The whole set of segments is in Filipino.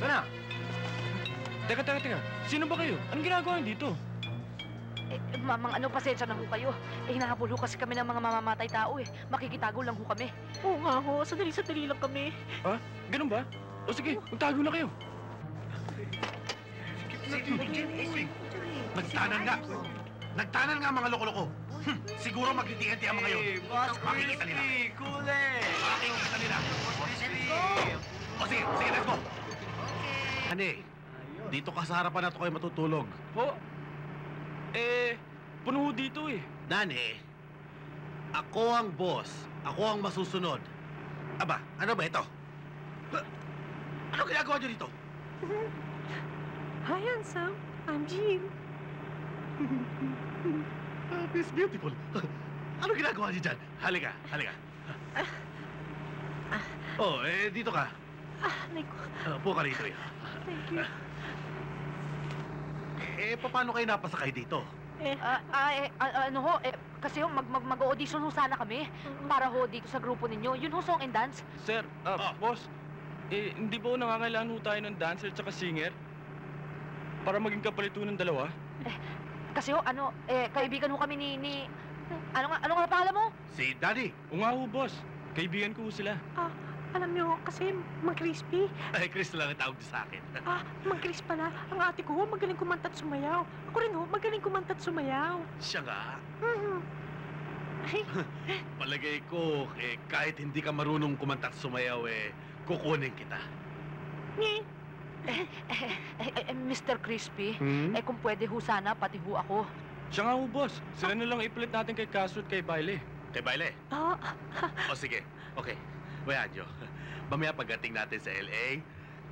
Sana? Teka. Sino ba kayo? Anong ginagawa niyo dito? Mamang ano, pasensya na ho kayo. Hinahabol ho kasi kami ng mga mamamatay tao eh. Makikitago lang ho kami. Oo nga ho, sandali lang kami. Ha? Ganun ba? O sige, magtago na kayo. Nagtanan nga mga loko-loko. Siguro mag-TNT ang mga yun. Makikita nila. Makikita nila. O sige, let's go. Hani, dito ka sa harapan nato kayo matutulog. Ho? Puno ho dito eh. Nani, ako ang boss. Ako ang masusunod. Aba, ano ba ito? Ano ginagawa niyo dito? Hi, handsome. I'm Jean. Miss Beautiful. Ano ginagawa niyo dyan? Halika. Oh, dito ka. Naku. Upo ka rito. Thank you. Paano kayo napasakay dito? Ano ho, kasi ho, mag-audition ho sana kami para ho dito sa grupo ninyo. Yun ho, song and dance. Sir, boss, hindi ba ho nangangailangan ho tayo ng dancer at singer? Para maging kapalit ho ng dalawa? Kasi ho, kaibigan ho kami ni... Ano nga pangalan mo? Si Daddy. O nga ho, boss. Kaibigan ko ho sila. Alam niyo, kasi Mang-Crispy. Ay, Chris lang ang tawag sa akin. Mang-Cris pala. Ang ate ko, magaling kumanta at sumayaw. Ako rin ho, magaling kumanta at sumayaw. Siya nga. Palagay ko, kahit hindi ka marunong kumanta at sumayaw, kukunin kita. Mr. Crispy, Hmm? kung pwede ho sana, pati ho ako. Siya nga ho, boss. Sila na lang ipalit natin kay Castro at kay Baile. Kay Baile? O sige, okay. Bayaan nyo. Mamaya pagdating natin sa LA,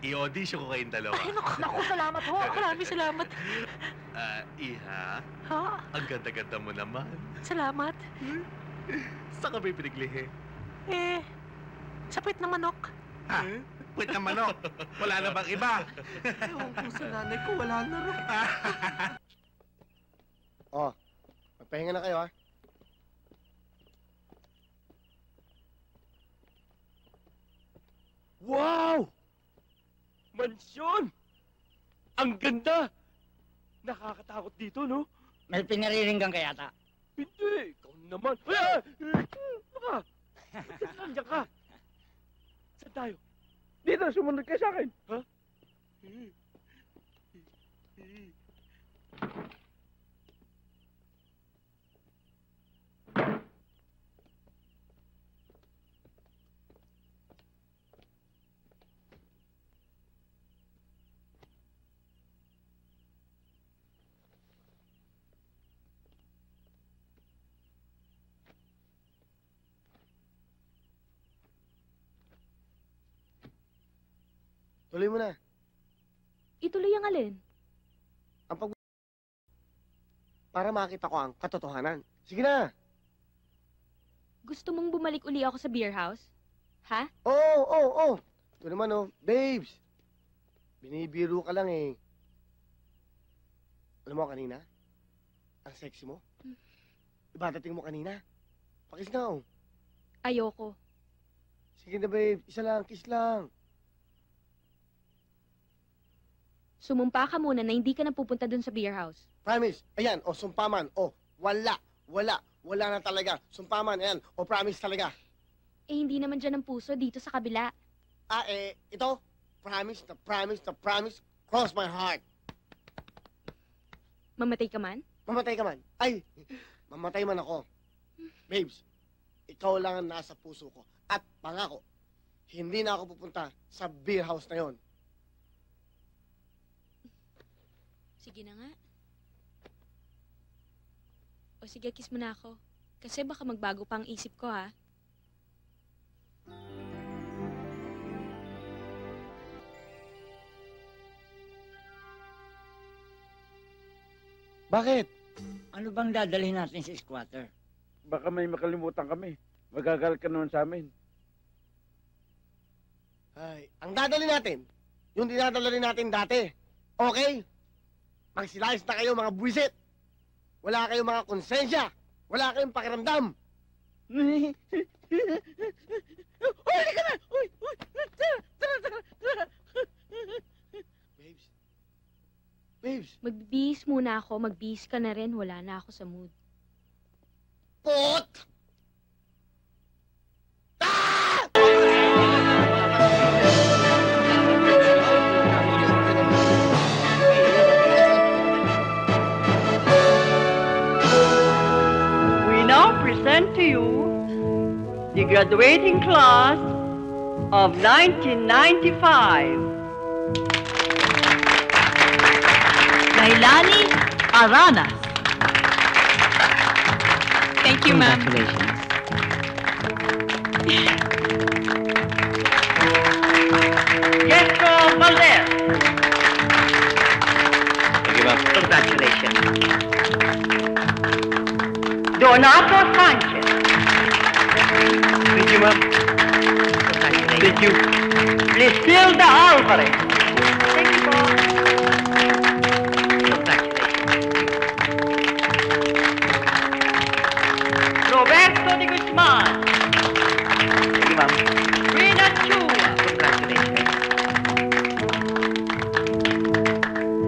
i-audition ko kayong dalawa. Ay, Naku, salamat ho. Maraming salamat. Iha, Ha? ang ganda-ganda mo naman. Salamat. Saan ka ba pinaglihi? Sa puwit ng manok. Puwit ng manok. Wala na bang iba? Ewan ko sa nanay ko, wala na rin. Magpahinga na kayo, ha? Wow! Mansyon! Ang ganda! Nakakatakot dito, no? May pinariringgan ka yata. Hindi! Ikaw naman! Ano ka? Nandiyan ka! Saan tayo? Dito, sumunod ka sa akin! Ha? Tuloy mo na. Ituloy ang alin? Para makita ko ang katotohanan. Sige na. Gusto mong bumalik uli ako sa beer house? Ha? Oo. Ito naman, babes. Binibiro ka lang, eh. Alam mo kanina? Ang sexy mo. Iba dating mo kanina. Pakis na, Ayoko. Sige na, babe. Isa lang, kiss lang. Sumumpa ka muna na hindi ka na pupunta dun sa beer house. Promise. Ayan, sumpaman. Wala na talaga. Sumpaman, ayan. Promise talaga. Hindi naman dyan ang puso dito sa kabila. Ito. Promise. Cross my heart. Mamatay ka man? Mamatay ka man. Ay, mamatay man ako. Babes, ikaw lang ang nasa puso ko. At pangako, hindi na ako pupunta sa beer house na yon. Sige na nga. O sige, kiss mo na ako. Kasi baka magbago pa ang isip ko, ha? Bakit? Ano bang dadalhin natin sa squatter? Baka may makalimutan kami. Magagalit ka naman sa amin. Ay, ang dadali natin, yung dinadala rin natin dati. Okay? Magsilayas na kayo, mga buwisit. Wala kayong mga konsensya. Wala kayong pakiramdam. Uy, halika na! Uy! Tara! Magbibihis. Magbibihis muna ako, magbihis ka na rin, wala na ako sa mood. Pot! We now present to you the graduating class of 1995. Lailani Aranas. Thank you, ma'am. Jetro Valdez. Thank you, ma'am. Congratulations. Donato Sanchez. Thank you, ma'am. Congratulations. Thank you. Listilda Alvarez. Thank you, po. Congratulations. Roberto de Guzman. Thank you, ma'am. Rina Chua. Congratulations.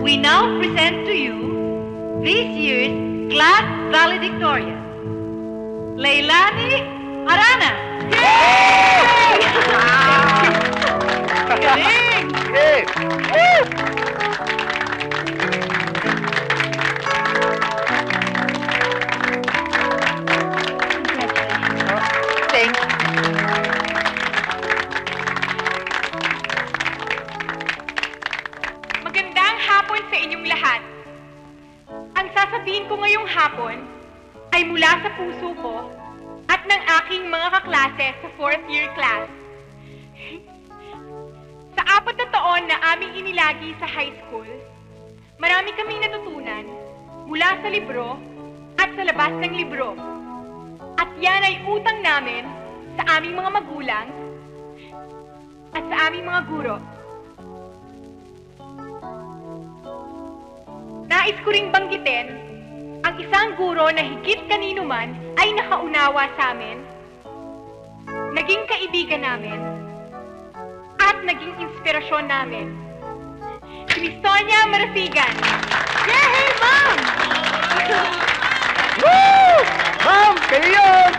We now present to you this year's class valedictorian, Leilani Arana. Yay! Galing! Thank you. Magandang hapon sa inyong lahat. Ang sasabihin ko ngayong hapon ay mula sa puso ko at ng aking mga kaklase sa 4th year class. Sa 4 na taon na aming inilagi sa high school, marami kaming natutunan mula sa libro at sa labas ng libro. At yan ay utang namin sa aming mga magulang at sa aming mga guro. Nais ko ring banggitin ang isang guro na higit kanino man ay nakaunawa sa amin, naging kaibigan namin, at naging inspirasyon namin. Si Miss Tonya Marasigan. Yay, Ma'am! Woo! Ma'am, kayo yun!